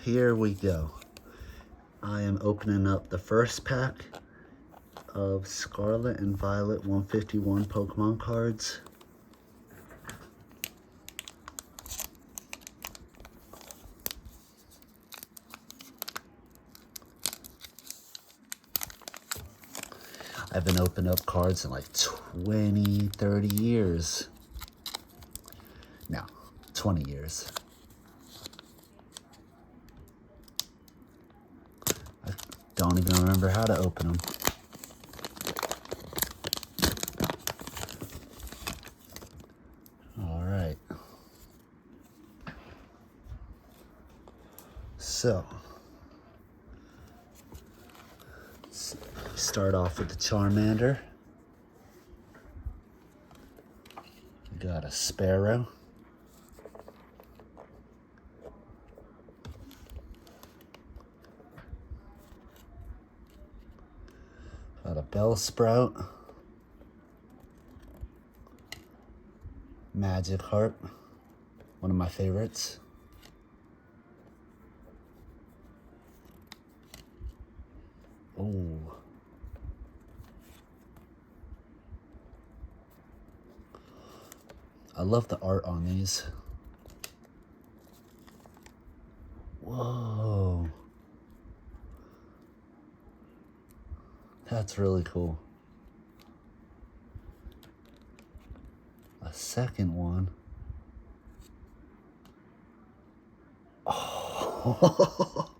here we go. I am opening up the first pack of Scarlet and Violet 151 Pokemon cards. I haven't opened up cards in like 20, 30 years. No, 20 years. I don't even remember how to open them. All right. So, let's start off with the Charmander. We got a Sparrow. Got a Bellsprout. Magikarp, one of my favorites. Oh. I love the art on these. Whoa. That's really cool. A second one. Oh.